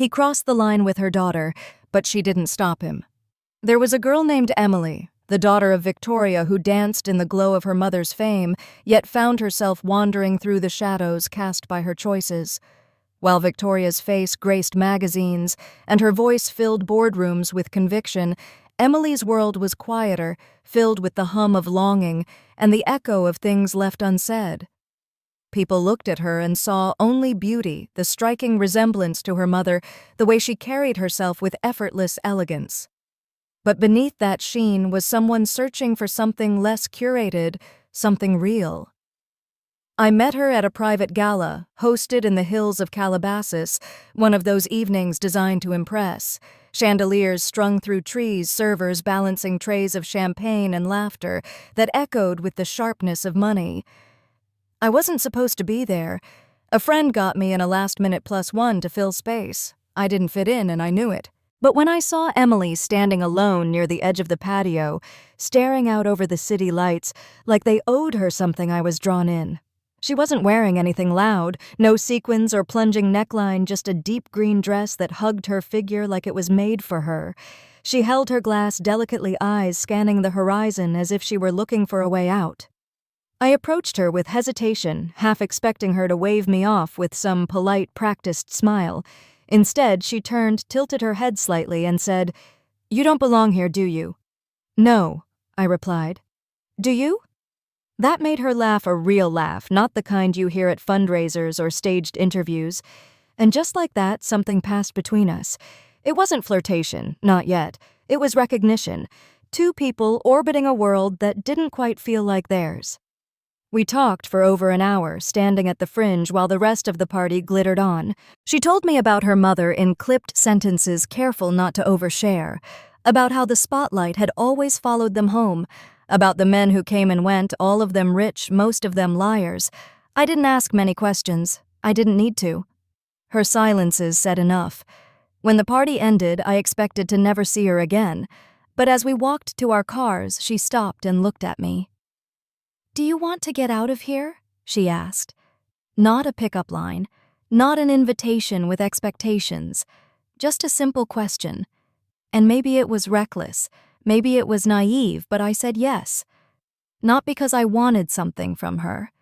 He crossed the line with her daughter, but she didn't stop him. There was a girl named Emily, the daughter of Victoria, who danced in the glow of her mother's fame, yet found herself wandering through the shadows cast by her choices. While Victoria's face graced magazines and her voice filled boardrooms with conviction, Emily's world was quieter, filled with the hum of longing and the echo of things left unsaid. People looked at her and saw only beauty, the striking resemblance to her mother, the way she carried herself with effortless elegance. But beneath that sheen was someone searching for something less curated, something real. I met her at a private gala, hosted in the hills of Calabasas, one of those evenings designed to impress. Chandeliers strung through trees, servers balancing trays of champagne and laughter that echoed with the sharpness of money. I wasn't supposed to be there. A friend got me in a last-minute +1 to fill space. I didn't fit in, and I knew it. But when I saw Emily standing alone near the edge of the patio, staring out over the city lights like they owed her something, I was drawn in. She wasn't wearing anything loud, no sequins or plunging neckline, just a deep green dress that hugged her figure like it was made for her. She held her glass, delicately eyes scanning the horizon as if she were looking for a way out. I approached her with hesitation, half expecting her to wave me off with some polite, practiced smile. Instead, she turned, tilted her head slightly, and said, "You don't belong here, do you?" "No," I replied. "Do you?" That made her laugh, a real laugh, not the kind you hear at fundraisers or staged interviews. And just like that, something passed between us. It wasn't flirtation, not yet. It was recognition. Two people orbiting a world that didn't quite feel like theirs. We talked for over an hour, standing at the fringe while the rest of the party glittered on. She told me about her mother in clipped sentences, careful not to overshare, about how the spotlight had always followed them home, about the men who came and went, all of them rich, most of them liars. I didn't ask many questions. I didn't need to. Her silences said enough. When the party ended, I expected to never see her again, but as we walked to our cars, she stopped and looked at me. "Do you want to get out of here?" she asked. Not a pickup line, not an invitation with expectations, just a simple question. And maybe it was reckless, maybe it was naive, but I said yes. Not because I wanted something from her,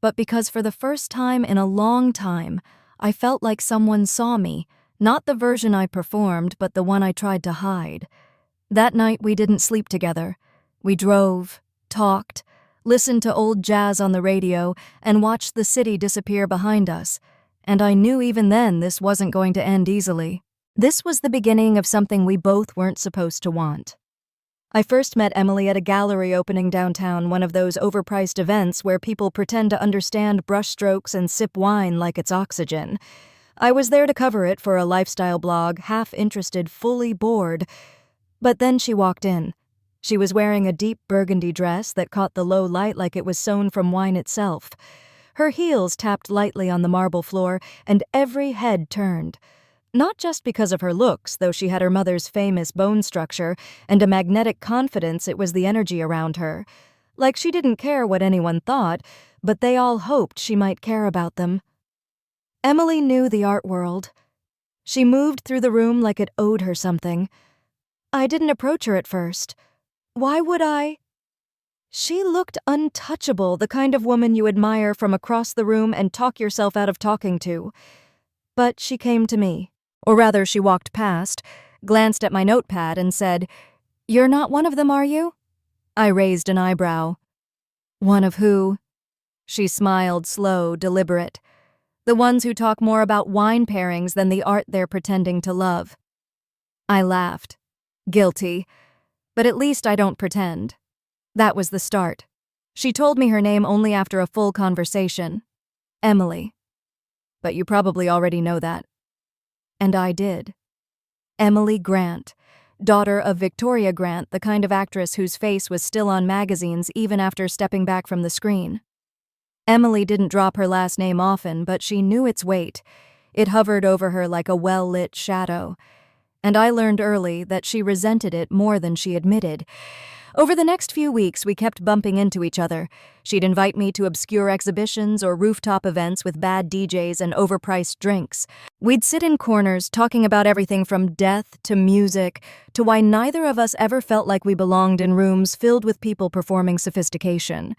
but because for the first time in a long time, I felt like someone saw me, not the version I performed, but the one I tried to hide. That night we didn't sleep together. We drove, talked, listened to old jazz on the radio, and watched the city disappear behind us. And I knew even then this wasn't going to end easily. This was the beginning of something we both weren't supposed to want. I first met Emily at a gallery opening downtown, one of those overpriced events where people pretend to understand brushstrokes and sip wine like it's oxygen. I was there to cover it for a lifestyle blog, half interested, fully bored. But then she walked in. She was wearing a deep burgundy dress that caught the low light like it was sewn from wine itself. Her heels tapped lightly on the marble floor, and every head turned. Not just because of her looks, though she had her mother's famous bone structure and a magnetic confidence, it was the energy around her. Like she didn't care what anyone thought, but they all hoped she might care about them. Emily knew the art world. She moved through the room like it owed her something. I didn't approach her at first. Why would I? She looked untouchable, the kind of woman you admire from across the room and talk yourself out of talking to. But she came to me. Or rather, she walked past, glanced at my notepad, and said, "You're not one of them, are you?" I raised an eyebrow. "One of who?" She smiled, slow, deliberate. "The ones who talk more about wine pairings than the art they're pretending to love." I laughed. Guilty. But at least I don't pretend. That was the start. She told me her name only after a full conversation. Emily. But you probably already know that. And I did. Emily Grant, daughter of Victoria Grant, the kind of actress whose face was still on magazines even after stepping back from the screen. Emily didn't drop her last name often, but she knew its weight. It hovered over her like a well-lit shadow. And I learned early that she resented it more than she admitted. Over the next few weeks, we kept bumping into each other. She'd invite me to obscure exhibitions or rooftop events with bad DJs and overpriced drinks. We'd sit in corners talking about everything from death to music to why neither of us ever felt like we belonged in rooms filled with people performing sophistication.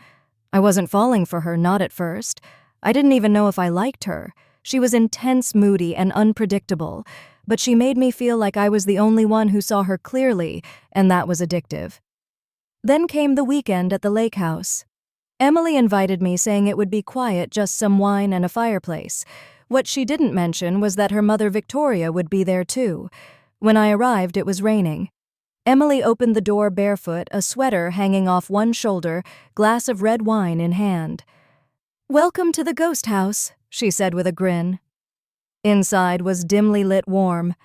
I wasn't falling for her, not at first. I didn't even know if I liked her. She was intense, moody, and unpredictable, but she made me feel like I was the only one who saw her clearly, and that was addictive. Then came the weekend at the lake house. Emily invited me, saying it would be quiet, just some wine and a fireplace. What she didn't mention was that her mother Victoria would be there too. When I arrived, it was raining. Emily opened the door barefoot, a sweater hanging off one shoulder, glass of red wine in hand. "Welcome to the ghost house," she said with a grin. Inside was dimly lit warm.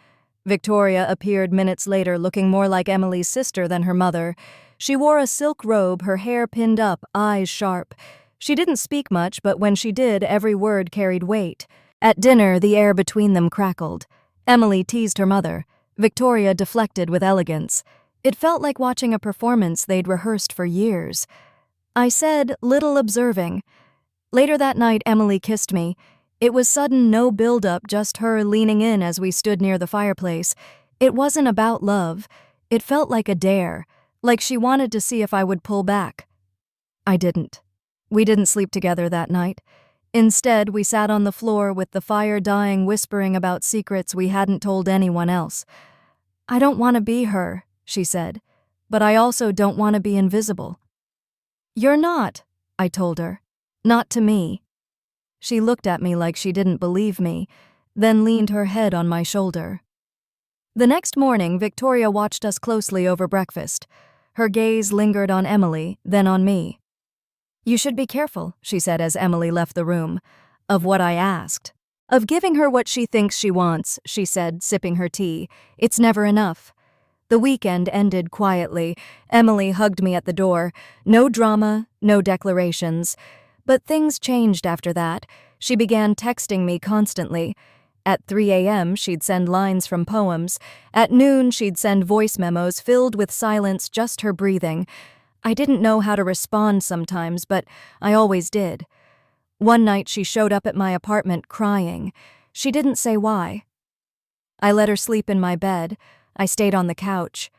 Victoria appeared minutes later, looking more like Emily's sister than her mother. She wore a silk robe, her hair pinned up, eyes sharp. She didn't speak much, but when she did, every word carried weight. At dinner, the air between them crackled. Emily teased her mother. Victoria deflected with elegance. It felt like watching a performance they'd rehearsed for years. I said, little observing. Later that night, Emily kissed me. It was sudden, no build-up, just her leaning in as we stood near the fireplace. It wasn't about love. It felt like a dare, like she wanted to see if I would pull back. I didn't. We didn't sleep together that night. Instead, we sat on the floor with the fire dying, whispering about secrets we hadn't told anyone else. "I don't want to be her," she said, "but I also don't want to be invisible." "You're not," I told her. "Not to me." She looked at me like she didn't believe me, then leaned her head on my shoulder. The next morning, Victoria watched us closely over breakfast. Her gaze lingered on Emily, then on me. "You should be careful," she said as Emily left the room. "Of what I asked. Of giving her what she thinks she wants," she said, sipping her tea. "It's never enough." The weekend ended quietly. Emily hugged me at the door. No drama, no declarations. But things changed after that. She began texting me constantly. At 3 a.m., she'd send lines from poems. At noon, she'd send voice memos filled with silence, just her breathing. I didn't know how to respond sometimes, but I always did. One night, she showed up at my apartment crying. She didn't say why. I let her sleep in my bed. I stayed on the couch.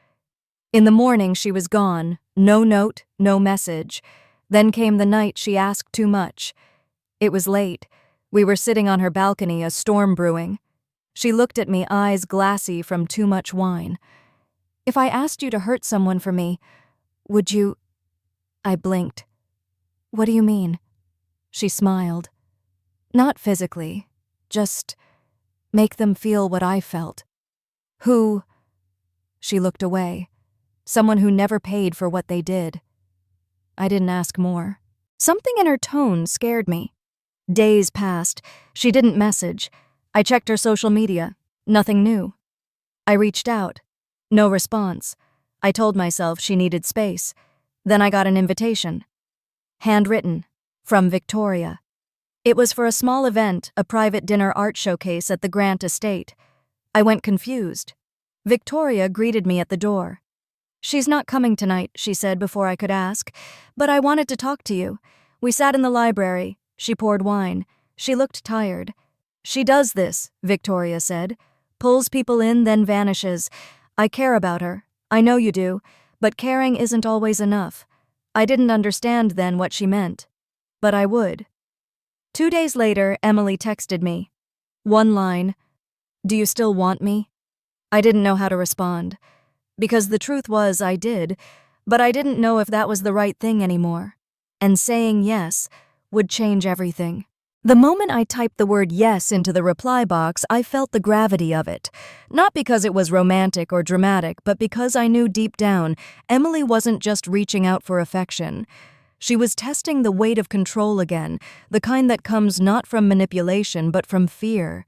In the morning, she was gone. No note, no message. Then came the night she asked too much. It was late. We were sitting on her balcony, a storm brewing. She looked at me, eyes glassy from too much wine. "If I asked you to hurt someone for me, would you—" I blinked. "What do you mean?" She smiled. "Not physically, just make them feel what I felt." "Who—" She looked away. "Someone who never paid for what they did." I didn't ask more. Something in her tone scared me. Days passed. She didn't message. I checked her social media. Nothing new. I reached out. No response. I told myself she needed space. Then I got an invitation. Handwritten. From Victoria. It was for a small event, a private dinner art showcase at the Grant estate. I went confused. Victoria greeted me at the door. "She's not coming tonight," she said before I could ask, "but I wanted to talk to you." We sat in the library. She poured wine. She looked tired. "She does this," Victoria said. "Pulls people in, then vanishes. I care about her. I know you do, but caring isn't always enough." I didn't understand then what she meant, but I would. 2 days later, Emily texted me. One line, "Do you still want me?" I didn't know how to respond. Because the truth was, I did, but I didn't know if that was the right thing anymore. And saying yes would change everything. The moment I typed the word yes into the reply box, I felt the gravity of it. Not because it was romantic or dramatic, but because I knew deep down, Emily wasn't just reaching out for affection. She was testing the weight of control again, the kind that comes not from manipulation, but from fear.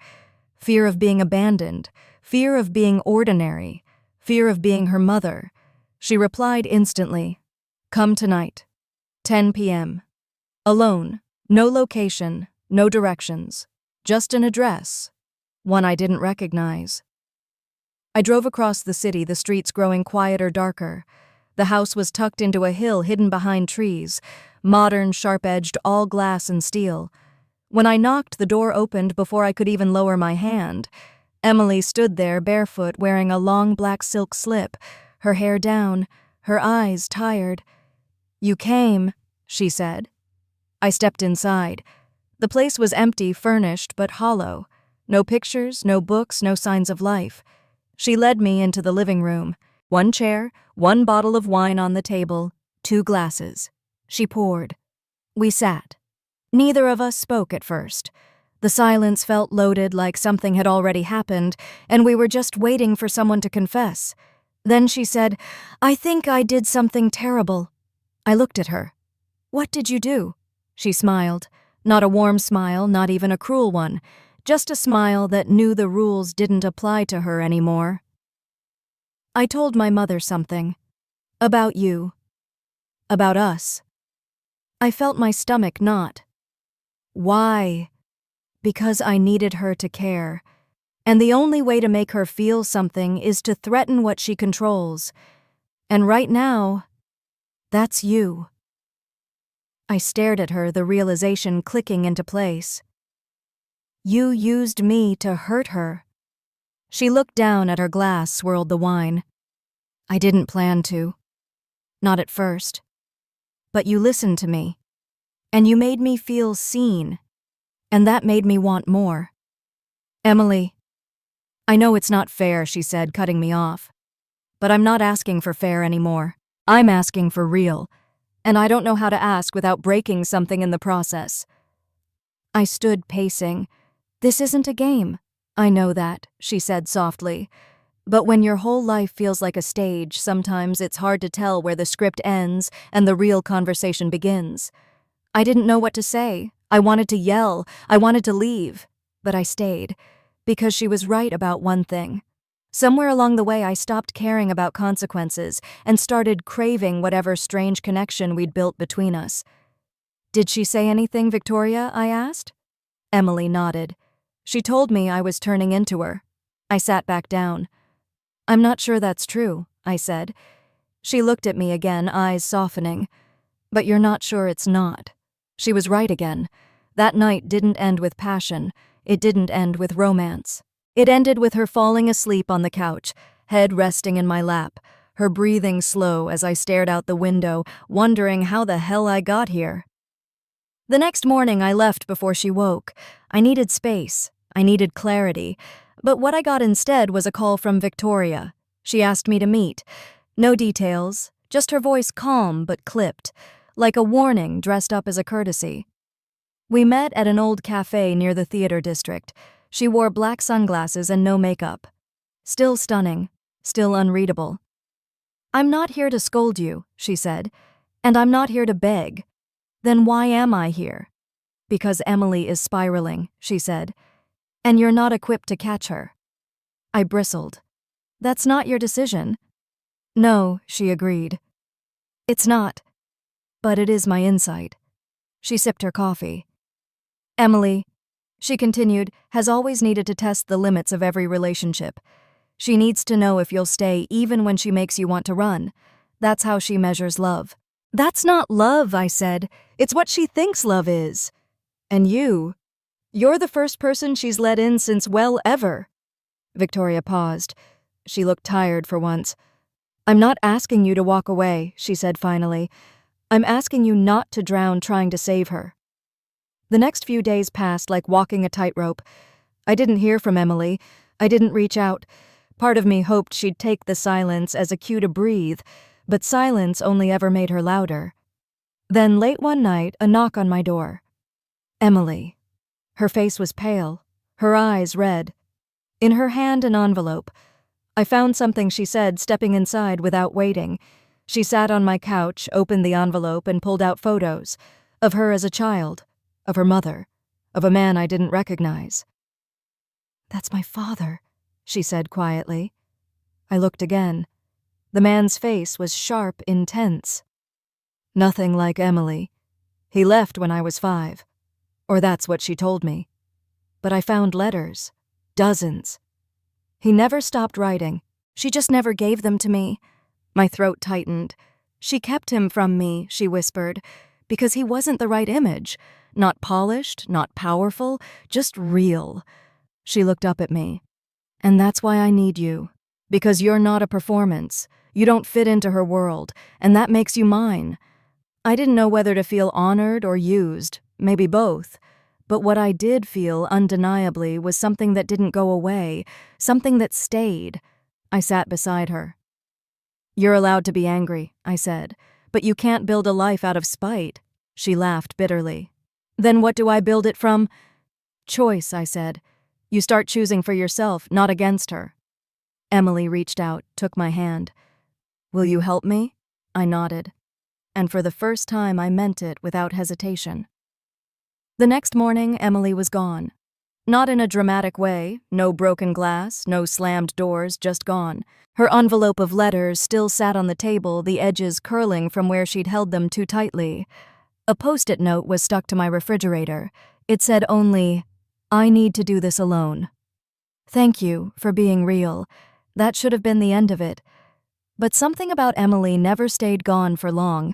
Fear of being abandoned, fear of being ordinary, fear of being her mother. She replied instantly, "Come tonight, 10 p.m. Alone, no location, no directions, just an address, one I didn't recognize." I drove across the city, the streets growing quieter, darker. The house was tucked into a hill hidden behind trees, modern, sharp-edged, all glass and steel. When I knocked, the door opened before I could even lower my hand. Emily stood there barefoot, wearing a long black silk slip, her hair down, her eyes tired. "You came," she said. I stepped inside. The place was empty, furnished, but hollow. No pictures, no books, no signs of life. She led me into the living room. One chair, one bottle of wine on the table, 2 glasses. She poured. We sat. Neither of us spoke at first. The silence felt loaded, like something had already happened, and we were just waiting for someone to confess. Then she said, "I think I did something terrible." I looked at her. "What did you do?" She smiled. Not a warm smile, not even a cruel one. Just a smile that knew the rules didn't apply to her anymore. "I told my mother something. About you. About us." I felt my stomach knot. Why? Because I needed her to care. And the only way to make her feel something is to threaten what she controls. And right now, that's you. I stared at her, the realization clicking into place. You used me to hurt her. She looked down at her glass, swirled the wine. I didn't plan to. Not at first. But you listened to me. And you made me feel seen. And that made me want more. "Emily, I know it's not fair," she said, cutting me off. "But I'm not asking for fair anymore. I'm asking for real. And I don't know how to ask without breaking something in the process." I stood pacing. "This isn't a game." "I know that," she said softly. "But when your whole life feels like a stage, sometimes it's hard to tell where the script ends and the real conversation begins." I didn't know what to say. I wanted to yell. I wanted to leave. But I stayed. Because she was right about one thing. Somewhere along the way, I stopped caring about consequences and started craving whatever strange connection we'd built between us. "Did she say anything, Victoria?" I asked. Emily nodded. "She told me I was turning into her." I sat back down. "I'm not sure that's true," I said. She looked at me again, eyes softening. "But you're not sure it's not." She was right again. That night didn't end with passion. It didn't end with romance. It ended with her falling asleep on the couch, head resting in my lap, her breathing slow as I stared out the window, wondering how the hell I got here. The next morning I left before she woke. I needed space. I needed clarity. But what I got instead was a call from Victoria. She asked me to meet. No details, just her voice calm but clipped, like a warning dressed up as a courtesy. We met at an old cafe near the theater district. She wore black sunglasses and no makeup. Still stunning, still unreadable. "I'm not here to scold you," she said, "and I'm not here to beg." "Then why am I here?" "Because Emily is spiraling," she said, "and you're not equipped to catch her." I bristled. "That's not your decision." "No," she agreed. "It's not. But it is my insight." She sipped her coffee. "Emily," she continued, "has always needed to test the limits of every relationship. She needs to know if you'll stay even when she makes you want to run. That's how she measures love." "That's not love," I said. "It's what she thinks love is." "And you're the first person she's let in since well ever." Victoria paused. She looked tired for once. "I'm not asking you to walk away," she said finally. "I'm asking you not to drown trying to save her." The next few days passed like walking a tightrope. I didn't hear from Emily. I didn't reach out. Part of me hoped she'd take the silence as a cue to breathe, but silence only ever made her louder. Then late one night, a knock on my door. Emily. Her face was pale, her eyes red. In her hand, an envelope. I found something she said, stepping inside without waiting. She sat on my couch, opened the envelope, and pulled out photos. Of her as a child. Of her mother. Of a man I didn't recognize. "That's my father," she said quietly. I looked again. The man's face was sharp, intense. Nothing like Emily. He left when I was 5. Or that's what she told me. But I found letters. Dozens. He never stopped writing. She just never gave them to me. My throat tightened. She kept him from me, she whispered, because he wasn't the right image. Not polished, not powerful, just real. She looked up at me. And that's why I need you. Because you're not a performance. You don't fit into her world, and that makes you mine. I didn't know whether to feel honored or used, maybe both. But what I did feel, undeniably, was something that didn't go away, something that stayed. I sat beside her. "You're allowed to be angry," I said, "but you can't build a life out of spite." She laughed bitterly. "Then what do I build it from?" "Choice," I said. "You start choosing for yourself, not against her." Emily reached out, took my hand. "Will you help me?" I nodded. And for the first time I meant it without hesitation. The next morning, Emily was gone. Not in a dramatic way, no broken glass, no slammed doors, just gone. Her envelope of letters still sat on the table, the edges curling from where she'd held them too tightly. A post-it note was stuck to my refrigerator. It said only, "I need to do this alone." Thank you for being real. That should have been the end of it. But something about Emily never stayed gone for long.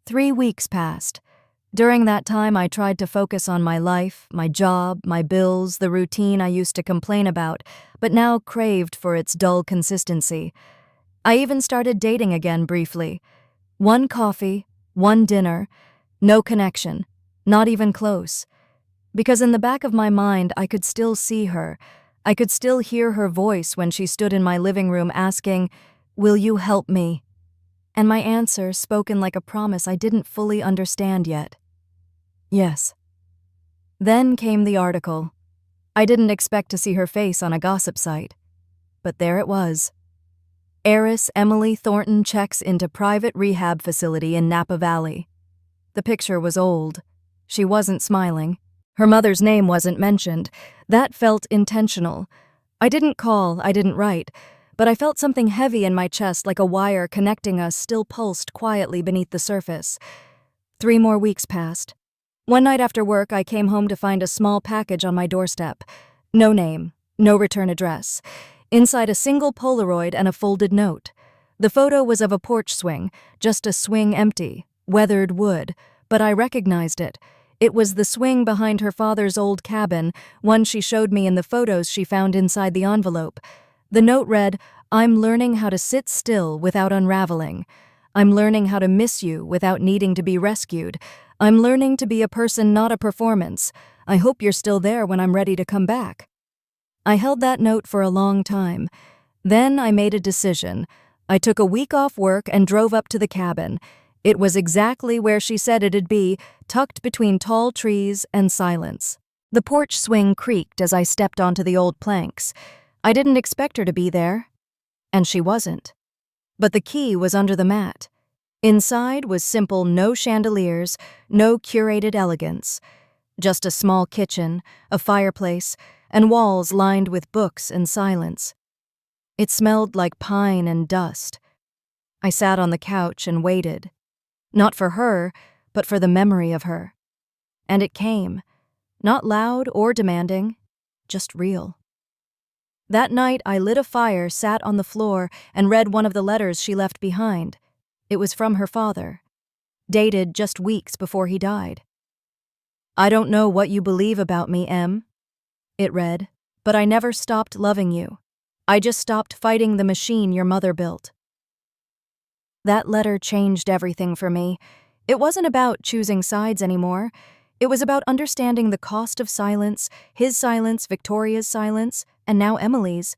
3 weeks passed. During that time, I tried to focus on my life, my job, my bills, the routine I used to complain about, but now craved for its dull consistency. I even started dating again briefly. 1 coffee, 1 dinner, no connection, not even close. Because in the back of my mind, I could still see her. I could still hear her voice when she stood in my living room asking, "Will you help me?" And my answer, spoken like a promise I didn't fully understand yet. Yes. Then came the article. I didn't expect to see her face on a gossip site. But there it was. Heiress Emily Thornton checks into private rehab facility in Napa Valley. The picture was old. She wasn't smiling. Her mother's name wasn't mentioned. That felt intentional. I didn't call, I didn't write, but I felt something heavy in my chest, like a wire connecting us still pulsed quietly beneath the surface. 3 more weeks passed. One night after work, I came home to find a small package on my doorstep. No name, no return address. Inside a single Polaroid and a folded note. The photo was of a porch swing, just a swing empty, weathered wood, but I recognized it. It was the swing behind her father's old cabin, one she showed me in the photos she found inside the envelope. The note read, "I'm learning how to sit still without unraveling. I'm learning how to miss you without needing to be rescued. I'm learning to be a person, not a performance. I hope you're still there when I'm ready to come back." I held that note for a long time. Then I made a decision. I took a week off work and drove up to the cabin. It was exactly where she said it'd be, tucked between tall trees and silence. The porch swing creaked as I stepped onto the old planks. I didn't expect her to be there. And she wasn't. But the key was under the mat. Inside was simple, no chandeliers, no curated elegance. Just a small kitchen, a fireplace, and walls lined with books and silence. It smelled like pine and dust. I sat on the couch and waited. Not for her, but for the memory of her. And it came. Not loud or demanding, just real. That night, I lit a fire, sat on the floor, and read one of the letters she left behind. It was from her father, dated just weeks before he died. "I don't know what you believe about me, Em," it read, "but I never stopped loving you. I just stopped fighting the machine your mother built." That letter changed everything for me. It wasn't about choosing sides anymore. It was about understanding the cost of silence, his silence, Victoria's silence, and now Emily's.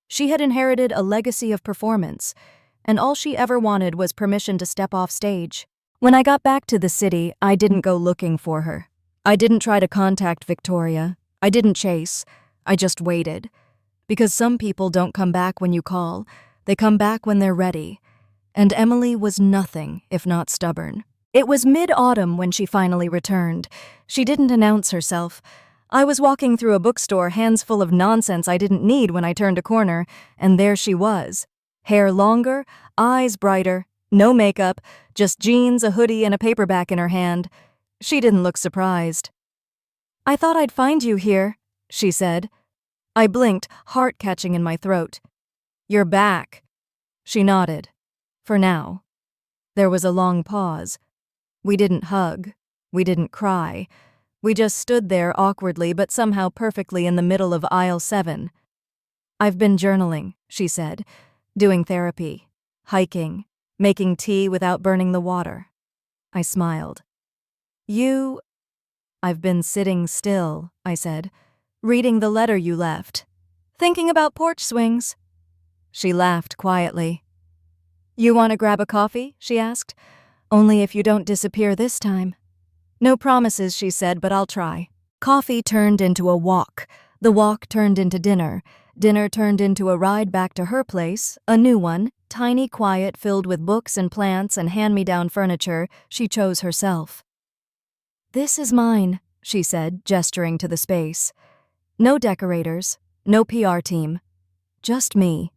She had inherited a legacy of performance, and all she ever wanted was permission to step off stage. When I got back to the city, I didn't go looking for her. I didn't try to contact Victoria. I didn't chase. I just waited. Because some people don't come back when you call. They come back when they're ready. And Emily was nothing if not stubborn. It was mid-autumn when she finally returned. She didn't announce herself. I was walking through a bookstore, hands full of nonsense I didn't need when I turned a corner, and there she was. Hair longer, eyes brighter, no makeup, just jeans, a hoodie, and a paperback in her hand. She didn't look surprised. "I thought I'd find you here," she said. I blinked, heart catching in my throat. "You're back." She nodded. For now. There was a long pause. We didn't hug. We didn't cry. We just stood there awkwardly but somehow perfectly in the middle of aisle 7. "I've been journaling," she said, "doing therapy, hiking, making tea without burning the water." I smiled. "You—" "I've been sitting still," I said, "reading the letter you left. Thinking about porch swings." She laughed quietly. "You want to grab a coffee?" she asked. "Only if you don't disappear this time." "No promises," she said, "but I'll try." Coffee turned into a walk. The walk turned into dinner. Dinner turned into a ride back to her place, a new one, tiny, quiet, filled with books and plants and hand-me-down furniture she chose herself. "This is mine," she said, gesturing to the space. "No decorators, no PR team, just me."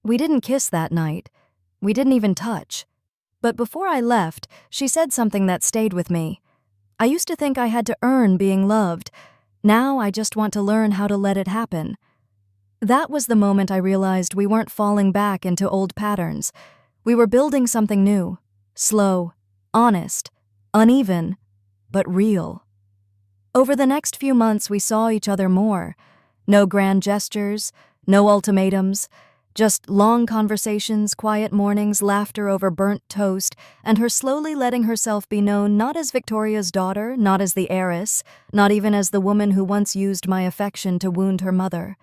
We didn't kiss that night. We didn't even touch. But before I left, she said something that stayed with me. "I used to think I had to earn being loved. Now I just want to learn how to let it happen." That was the moment I realized we weren't falling back into old patterns. We were building something new, slow, honest, uneven, but real. Over the next few months, we saw each other more. No grand gestures, no ultimatums, just long conversations, quiet mornings, laughter over burnt toast, and her slowly letting herself be known not as Victoria's daughter, not as the heiress, not even as the woman who once used my affection to wound her mother.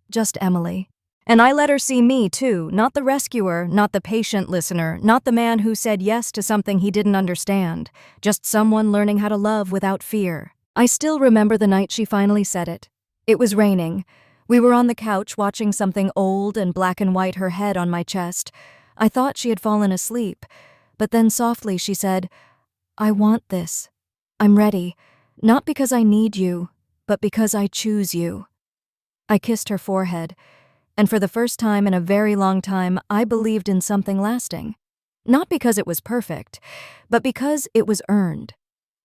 Just Emily. And I let her see me, too, not the rescuer, not the patient listener, not the man who said yes to something he didn't understand, just someone learning how to love without fear. I still remember the night she finally said it. It was raining. We were on the couch watching something old and black and white, her head on my chest. I thought she had fallen asleep, but then softly she said, "I want this. I'm ready, not because I need you, but because I choose you." I kissed her forehead, and for the first time in a very long time, I believed in something lasting. Not because it was perfect, but because it was earned.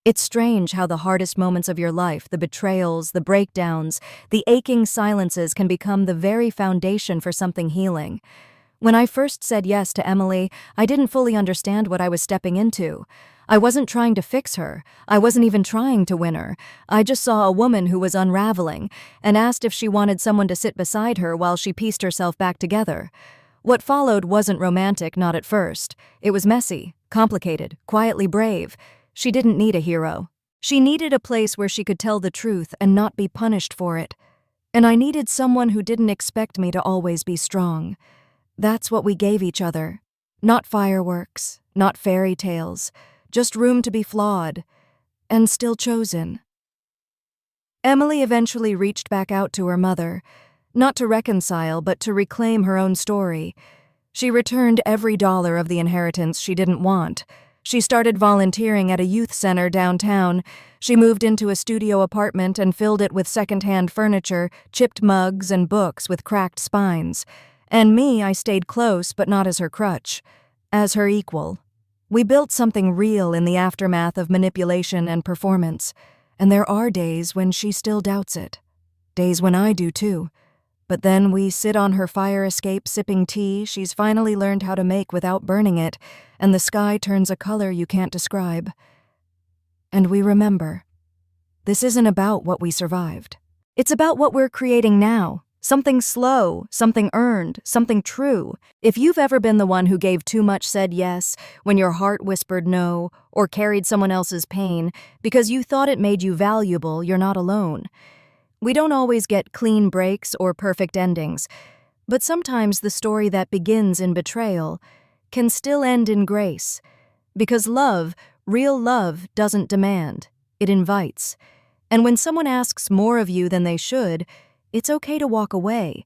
It's strange how the hardest moments of your life, the betrayals, the breakdowns, the aching silences can become the very foundation for something healing. When I first said yes to Emily, I didn't fully understand what I was stepping into. I wasn't trying to fix her. I wasn't even trying to win her. I just saw a woman who was unraveling and asked if she wanted someone to sit beside her while she pieced herself back together. What followed wasn't romantic, not at first. It was messy, complicated, quietly brave. She didn't need a hero. She needed a place where she could tell the truth and not be punished for it. And I needed someone who didn't expect me to always be strong. That's what we gave each other. Not fireworks, not fairy tales, just room to be flawed, and still chosen. Emily eventually reached back out to her mother, not to reconcile, but to reclaim her own story. She returned every dollar of the inheritance she didn't want. She started volunteering at a youth center downtown. She moved into a studio apartment and filled it with secondhand furniture, chipped mugs, and books with cracked spines. And me, I stayed close, but not as her crutch, as her equal. We built something real in the aftermath of manipulation and performance, and there are days when she still doubts it. Days when I do too. But then we sit on her fire escape sipping tea she's finally learned how to make without burning it, and the sky turns a color you can't describe. And we remember. This isn't about what we survived. It's about what we're creating now. Something slow, something earned, something true. If you've ever been the one who gave too much, said yes, when your heart whispered no, or carried someone else's pain because you thought it made you valuable, you're not alone. We don't always get clean breaks or perfect endings, but sometimes the story that begins in betrayal can still end in grace. Because love, real love, doesn't demand, it invites. And when someone asks more of you than they should, it's okay to walk away,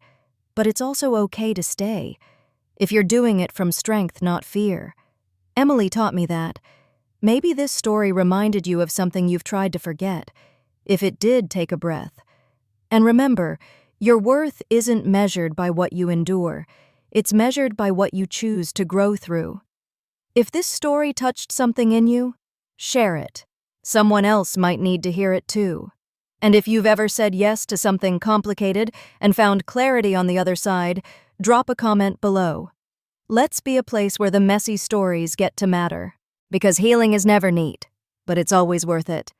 but it's also okay to stay, if you're doing it from strength, not fear. Emily taught me that. Maybe this story reminded you of something you've tried to forget. If it did, take a breath. And remember, your worth isn't measured by what you endure. It's measured by what you choose to grow through. If this story touched something in you, share it. Someone else might need to hear it too. And if you've ever said yes to something complicated and found clarity on the other side, drop a comment below. Let's be a place where the messy stories get to matter. Because healing is never neat, but it's always worth it.